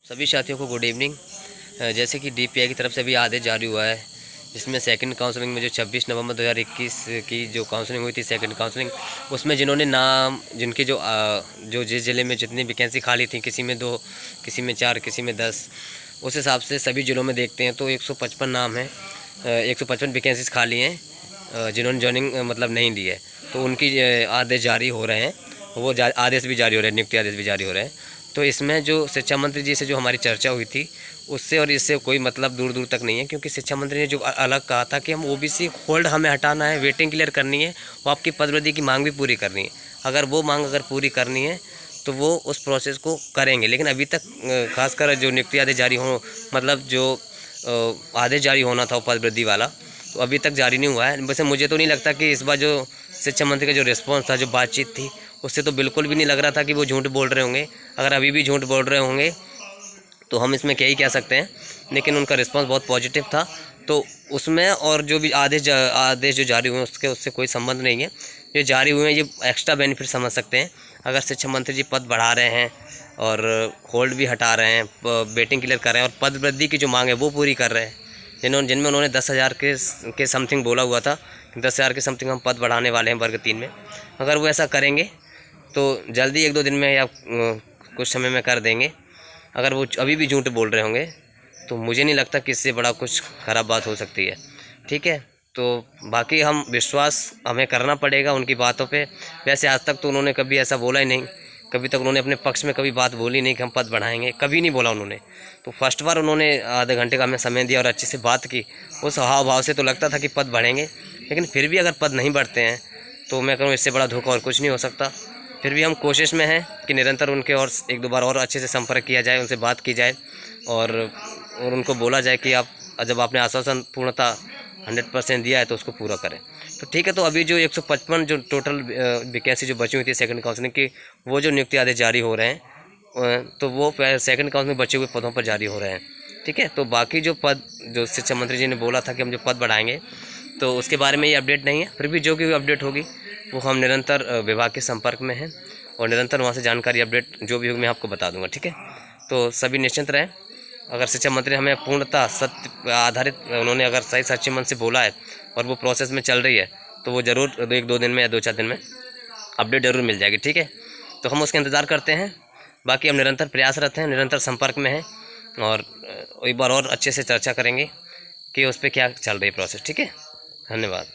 सभी साथियों को गुड इवनिंग। जैसे कि डीपीआई की तरफ से भी आदेश जारी हुआ है, जिसमें सेकंड काउंसलिंग में जो 26 नवंबर 2021 की जो काउंसलिंग हुई थी, सेकंड काउंसलिंग, उसमें जिन्होंने नाम जिनके जो जिस ज़िले में जितनी वैकेंसी खाली थी, किसी में 2, किसी में 4, किसी में 10, उस हिसाब से सभी ज़िलों में देखते हैं तो 155 नाम हैं, 155 वैकेंसीज खाली हैं जिन्होंने जॉइनिंग मतलब नहीं ली है। तो उनकी आदेश जारी हो रहे हैं, वो आदेश भी जारी हो रहे हैं, नियुक्ति आदेश भी जारी हो रहे हैं। तो इसमें जो शिक्षा मंत्री जी से जो हमारी चर्चा हुई थी, उससे और इससे कोई मतलब दूर दूर तक नहीं है, क्योंकि शिक्षा मंत्री ने जो अलग कहा था कि हम ओबीसी होल्ड हमें हटाना है, वेटिंग क्लियर करनी है, वो आपकी पदवृद्धि की मांग भी पूरी करनी है। अगर वो मांग पूरी करनी है तो वो उस प्रोसेस को करेंगे। लेकिन अभी तक खासकर जो नियुक्ति आदेश जारी हो, मतलब जो आदेश जारी होना था वो पदवृद्धि वाला, तो अभी तक जारी नहीं हुआ है। वैसे मुझे तो नहीं लगता कि इस बार जो शिक्षा मंत्री का जो रिस्पॉन्स था, जो बातचीत थी, उससे तो बिल्कुल भी नहीं लग रहा था कि वो झूठ बोल रहे होंगे। अगर अभी भी झूठ बोल रहे होंगे तो हम इसमें क्या ही कह सकते हैं, लेकिन उनका रिस्पांस बहुत पॉजिटिव था। तो उसमें और जो भी आदेश जो जारी हुए उससे कोई संबंध नहीं है। ये जारी हुए हैं, ये एक्स्ट्रा बेनिफिट समझ सकते हैं। अगर शिक्षा मंत्री जी पद बढ़ा रहे हैं और होल्ड भी हटा रहे हैं, वेटिंग क्लियर कर रहे हैं और पद वृद्धि की जो मांग है वो पूरी कर रहे हैं, जिनमें उन्होंने 10,000 के समथिंग बोला हुआ था, 10,000 के समथिंग हम पद बढ़ाने वाले हैं वर्ग 3 में। अगर वो ऐसा करेंगे तो जल्दी 1-2 दिन में या कुछ समय में कर देंगे। अगर वो अभी भी झूठ बोल रहे होंगे तो मुझे नहीं लगता कि इससे बड़ा कुछ ख़राब बात हो सकती है। ठीक है, तो बाकी हम विश्वास हमें करना पड़ेगा उनकी बातों पे। वैसे आज तक तो उन्होंने कभी ऐसा बोला ही नहीं, कभी तक उन्होंने अपने पक्ष में कभी बात बोली नहीं कि हम पद बढ़ाएंगे, कभी नहीं बोला उन्होंने। तो फर्स्ट बार उन्होंने आधे घंटे का हमें समय दिया और अच्छे से बात की, उस हाव भाव से तो लगता था कि पद बढ़ेंगे। लेकिन फिर भी अगर पद नहीं बढ़ते हैं तो मैं कहूँ इससे बड़ा धोखा और कुछ नहीं हो सकता। फिर भी हम कोशिश में हैं कि निरंतर उनके और 1-2 बार और अच्छे से संपर्क किया जाए, उनसे बात की जाए और उनको बोला जाए कि आप जब आपने आश्वासन पूर्णतः 100% दिया है तो उसको पूरा करें। तो ठीक है, तो अभी जो 155 जो टोटल वैकेंसी जो बची हुई थी सेकंड काउंसलिंग की, वो जो नियुक्ति आदेश जारी हो रहे हैं तो वो सेकंड काउंसलिंग में बचे हुए पदों पर जारी हो रहे हैं। ठीक है, तो बाकी जो पद जो शिक्षा मंत्री जी ने बोला था कि हम जो पद बढ़ाएंगे, तो उसके बारे में ये अपडेट नहीं है। फिर भी जो भी अपडेट होगी वो हम निरंतर विभाग के संपर्क में हैं और निरंतर वहाँ से जानकारी अपडेट जो भी होगी मैं आपको बता दूंगा। ठीक है, तो सभी निश्चिंत रहें। अगर शिक्षा मंत्री हमें पूर्णतः सत्य आधारित उन्होंने अगर सही सच्चे मन से बोला है और वो प्रोसेस में चल रही है तो वो ज़रूर 1-2 दिन में या 2-4 दिन में अपडेट ज़रूर मिल जाएगी। ठीक है, तो हम उसका इंतज़ार करते हैं। बाकी हम निरंतर प्रयासरत हैं, निरंतर संपर्क में हैं और एक बार और अच्छे से चर्चा करेंगे कि उस पर क्या चल रही है प्रोसेस। ठीक है, धन्यवाद।